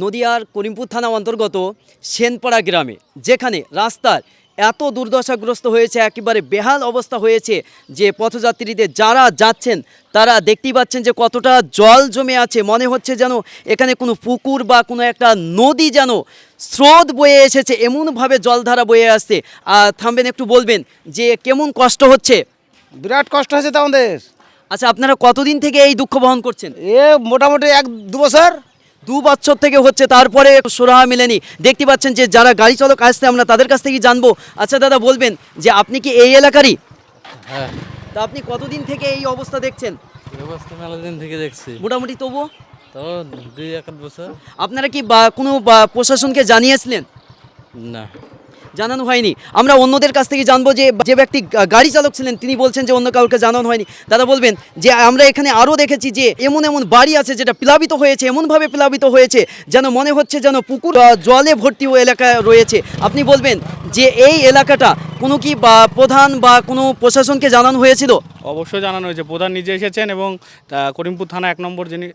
নদিয়ার করিমপুর থানা অন্তর্গত সেনপাড়া গ্রামে, যেখানে রাস্তার এত দুর্দশাগ্রস্ত হয়েছে, একেবারে বেহাল অবস্থা হয়েছে যে পথযাত্রীদের যারা যাচ্ছেন তারা দেখতেই পাচ্ছেন যে কতটা জল জমে আছে। মনে হচ্ছে যেন এখানে কোনো পুকুর বা কোনো একটা নদী যেন স্রোত বয়ে এসেছে, এমনভাবে জলধারা বয়ে আসছে। থামবেন, একটু বলবেন যে কেমন কষ্ট হচ্ছে? বিরাট কষ্ট হয়েছে তো আমাদের। আচ্ছা, আপনারা কতদিন থেকে এই দুঃখ বহন করছেন? মোটামুটি 1-2 বছর। 2 বছর থেকে হচ্ছে, তারপরে সুরাহা মেলেনি। দেখতে পাচ্ছেন যে যারা গাড়ি চালক আসছে, আমরা তাদের কাছ থেকে জানবো। আচ্ছা দাদা, বলবেন যে আপনি কি এই এলাকারই? হ্যাঁ, তা আপনি কতদিন থেকে এই অবস্থা দেখছেন? এই অবস্থা মেলা দিন থেকে দেখছি। মোটামুটি তবুও তো 2-1 বছর। আপনারা কি কোনো প্রশাসনকে জানিয়েছিলেন? না, জানানো হয়নি। আমরা অন্যদের কাছ থেকে জানবো যে যে ব্যক্তি গাড়ি চালক ছিলেন তিনি বলছেন যে অন্য কাউকে জানানো হয়নি। দাদা বলবেন যে আমরা এখানে আরও দেখেছি যে এমন এমন বাড়ি আছে যেটা প্লাবিত হয়েছে, এমনভাবে প্লাবিত হয়েছে যেন মনে হচ্ছে যেন পুকুর জলে ভর্তি এলাকা রয়েছে। আপনি বলবেন যে এই এলাকাটা কোনো কি প্রধান বা কোনো প্রশাসনকে জানানো হয়েছিল? অবশ্যই জানানো হয়েছে, প্রধান নিজে এসেছেন এবং করিমপুর থানা 1 নম্বর যিনি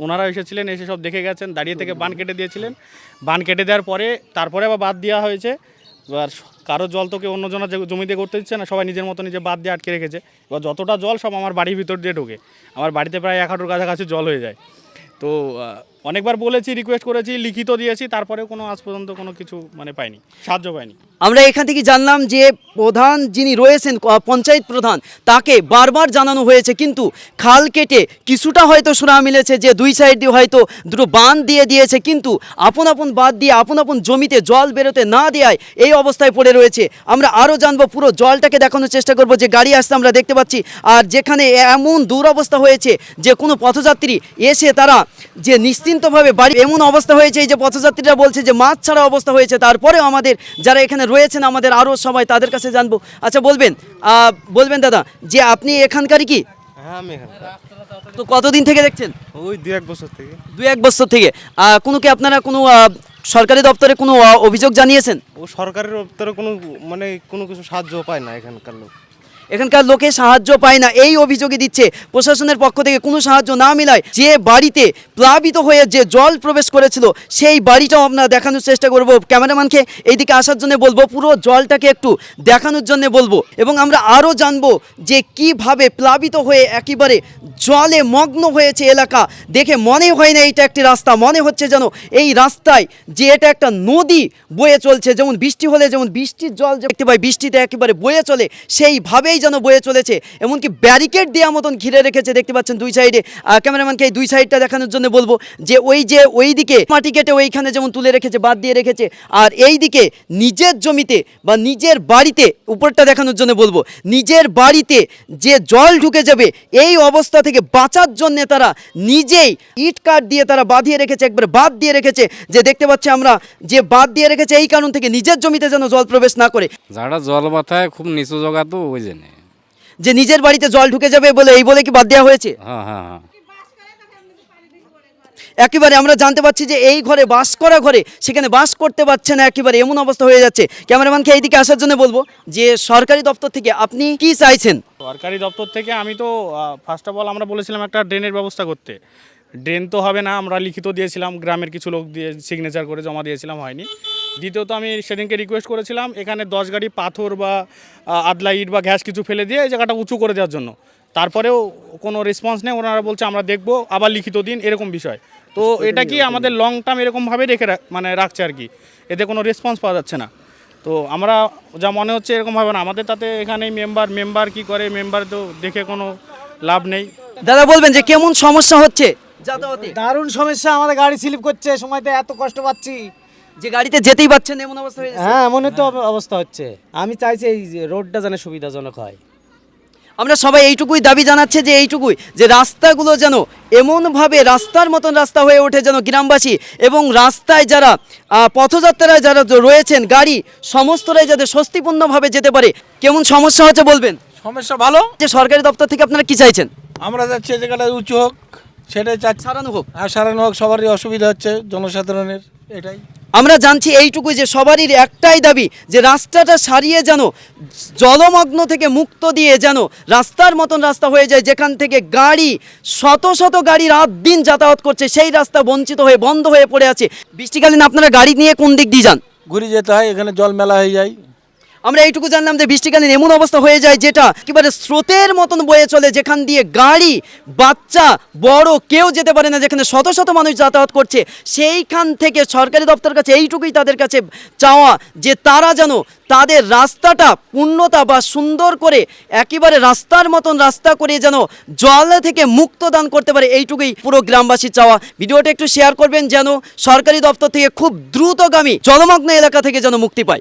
ওনারা এসেছিলেন, এসে সব দেখে গেছেন। দাঁড়িয়ে থেকে বান কেটে দিয়েছিলেন। বান কেটে দেওয়ার পরে তারপরে আবার বাদ দেওয়া হয়েছে। এবার কারো জল তোকে অন্যজনের জমিতে করতে দিচ্ছে না, সবাই নিজের মতো নিজে বাদ দিয়ে আটকে রেখেছে। এবার যতটা জল সব আমার বাড়ির ভিতর দিয়ে ঢোকে। আমার বাড়িতে প্রায় 1 হাঁটুর কাছাকাছি জল হয়ে যায়। তো অনেকবার বলেছি, রিকোয়েস্ট করেছি, লিখিত দিয়েছি, তারপরেও কোনো আজ পর্যন্ত কোনো কিছু পাইনি, সাহায্য পাইনি। আমরা এখান থেকে জানলাম যে প্রধান যিনি রয়েছেন, পঞ্চায়েত প্রধান, তাকে বারবার জানানো হয়েছে, কিন্তু খাল কেটে কিছুটা হয়তো শোনা মিলেছে যে 2 সাইড দিয়ে হয়তো দুটো বাঁধ দিয়ে দিয়েছে, কিন্তু আপন আপন বাঁধ দিয়ে আপন আপন জমিতে জল বেরোতে না দেওয়ায় এই অবস্থায় পড়ে রয়েছে। আমরা আরও জানবো, পুরো জলটাকে দেখানোর চেষ্টা করব যে গাড়ি আসতে আমরা দেখতে পাচ্ছি। আর যেখানে এমন দুরবস্থা হয়েছে যে কোনো পথযাত্রী এসে তারা যে নিশ্চিন্তভাবে বাড়ি, এমন অবস্থা হয়েছে এই যে পথযাত্রীরা বলছে যে মাছ ছাড়া অবস্থা হয়েছে। তারপরেও আমাদের যারা এখানে রয়েছেন, আমাদের আরও সবাই, তাদের কাছে জানবো। আচ্ছা বলবেন দাদা যে আপনি এখানকারই কি? হ্যাঁ, আমি এখানকার। তো কতদিন থেকে দেখছেন? ওই 2-1 বছর থেকে। 2-1 বছর থেকে। কোনো কি আপনারা কোনো সরকারি দপ্তরে কোনো অভিযোগ জানিয়েছেন? ও সরকারের দপ্তরে কোনো কিছু সাহায্য পায় না এখানকার লোক। এখানকার লোকে সাহায্য পায় না, এই অভিযোগই দিচ্ছে। প্রশাসনের পক্ষ থেকে কোনো সাহায্য না মিলায় যে বাড়িতে প্লাবিত হয়ে যে জল প্রবেশ করেছিল সেই বাড়িটাও আমরা দেখানোর চেষ্টা করব। ক্যামেরাম্যানকে এইদিকে আসার জন্য বলবো, পুরো জলটাকে একটু দেখানোর জন্য বলবো, এবং আমরা আরও জানবো যে কিভাবে প্লাবিত হয়ে একেবারে জলে মগ্ন হয়েছে এলাকা। দেখে মনে হয় না এইটা একটি রাস্তা, মনে হচ্ছে যেন এই রাস্তায় যে এটা একটা নদী বয়ে চলছে। যেমন বৃষ্টি হলে যেমন বৃষ্টির জল দেখতে পাই বৃষ্টিতে একেবারে বয়ে চলে, সেইভাবেই যেন বয়ে চলেছে। এমনকি ব্যারিকেড দেওয়া মতন ঘিরে রেখেছে, দেখতে পাচ্ছেন 2 সাইডে। ক্যামেরাম্যানকে এই 2 সাইডটা দেখানোর জন্য বলবো যে ওই দিকে মাটি কেটে ওইখানে যেমন তুলে রেখেছে, বাদ দিয়ে রেখেছে, আর এই দিকে নিজের জমিতে বা নিজের বাড়িতে, উপরটা দেখানোর জন্য বলবো, নিজের বাড়িতে যে জল ঢুকে যাবে এই অবস্থা থেকে বাঁচার জন্য তারা নিজেই ইট কাঠ দিয়ে তারা বাঁধিয়ে রেখেছে, একবার বাদ দিয়ে রেখেছে। যে দেখতে পাচ্ছি আমরা যে বাদ দিয়ে রেখেছে এই কারণ থেকে নিজের জমিতে যেন জল প্রবেশ না করে। যারা জল বাথায় খুব নিচু জায়গা, তো ওই জন্য যে নিজের বাড়িতে জল ঢুকে যাবে বলে কি বাদ দেওয়া হয়েছে? হ্যাঁ হ্যাঁ হ্যাঁ। একেবারে আমরা জানতে পাচ্ছি যে এই ঘরে বাস করা ঘরে সেখানে বাস করতে পারছে না, একেবারে এমন অবস্থা হয়ে যাচ্ছে। ক্যামেরাম্যানকে এইদিকে আসার জন্য বলবো যে সরকারি দপ্তর থেকে আপনি কি চাইছেন? সরকারি দপ্তর থেকে আমি তো ফার্স্ট অফ অল আমরা বলেছিলাম একটা ড্রেনের ব্যবস্থা করতে। ড্রেন তো হবে না, আমরা লিখিত দিয়েছিলাম, গ্রামের কিছু লোক দিয়ে সিগনেচার করে জমা দিয়েছিলাম, হয়নি। দ্বিতীয়ত আমি সেদিনকে রিকোয়েস্ট করেছিলাম এখানে 10 গাড়ি পাথর বা আদলা ইট বা ঘ্যাস কিছু ফেলে দিয়ে এই জায়গাটা উঁচু করে দেওয়ার জন্য। তারপরেও কোনো রেসপন্স নেই, ওনারা বলছে আমরা দেখবো, আবার লিখিত দিন, এরকম বিষয়। তো এটা কি আমাদের লং টার্ম এরকমভাবে রাখছে আর কি, এতে কোনো রেসপন্স পাওয়া যাচ্ছে না। তো আমরা যা মনে হচ্ছে এরকমভাবে না, আমাদের তাতে এখানেই মেম্বার কি করে, মেম্বার তো দেখে কোনো লাভ নেই। দাদা বলবেন যে কেমন সমস্যা হচ্ছে যাতায়াতে? দারুণ সমস্যা, আমাদের গাড়ি স্লিপ করছে, সময়তে এত কষ্ট পাচ্ছি যে গাড়িতে যেতেই পাচ্ছেন এমন অবস্থা হয়ে যাচ্ছে। হ্যাঁ, এমনই তো অবস্থা হচ্ছে। আমি চাইছি এই যে রোডটা যেন সুবিধাজনক হয়। আমরা সবাই এইটুকুই দাবি জানাচ্ছে যে এইটুকুই যে রাস্তাগুলো যেন এমনভাবে রাস্তার মতন রাস্তা হয়ে ওঠে যেন গ্রামবাসী এবং রাস্তায় যারা পথযাত্রীরা যারা রয়েছেন গাড়ি সমস্তরাই যাতে স্বস্তিপূর্ণভাবে যেতে পারে। কেমন সমস্যা হচ্ছে বলবেন? সমস্যা ভালো। যে সরকারি দপ্তর থেকে আপনারা কি চাইছেন? আমরা যাচ্ছি এই জায়গাটা উঁচু হোক, সেটাই চাচ্ছি। সারানো হোক। আর সারানো হোক, সবারই অসুবিধা হচ্ছে জনসাধারণের, এটাই। আমরা জানছি এইটুকু যে সবারই একটাই দাবি যে রাস্তাটা সারিয়ে যেন জলমগ্ন থেকে মুক্ত দিয়ে যেন রাস্তার মতন রাস্তা হয়ে যায়, যেখান থেকে গাড়ি শত শত গাড়ি রাত দিন যাতায়াত করছে, সেই রাস্তা বঞ্চিত হয়ে বন্ধ হয়ে পড়ে আছে। বৃষ্টিকালীন আপনারা গাড়ি নিয়ে কোন দিক দিয়ে যান? ঘুরে যেতে হয়, এখানে জল মেলা হয়ে যায়। আমরা এইটুকু জানলাম যে বৃষ্টিকালীন এমন অবস্থা হয়ে যায় যেটা একেবারে স্রোতের মতন বয়ে চলে, যেখান দিয়ে গাড়ি বাচ্চা বড় কেউ যেতে পারে না, যেখানে শত শত মানুষ যাতায়াত করছে। সেইখান থেকে সরকারি দপ্তরের কাছে এইটুকুই তাদের কাছে চাওয়া যে তারা যেন তাদের রাস্তাটা পূর্ণতা বা সুন্দর করে একেবারে রাস্তার মতন রাস্তা করে যেন জল থেকে মুক্ত দান করতে পারে, এইটুকুই পুরো গ্রামবাসীর চাওয়া। ভিডিওটা একটু শেয়ার করবেন যেন সরকারি দপ্তর থেকে খুব দ্রুতগামী জলমগ্ন এলাকা থেকে যেন মুক্তি পায়।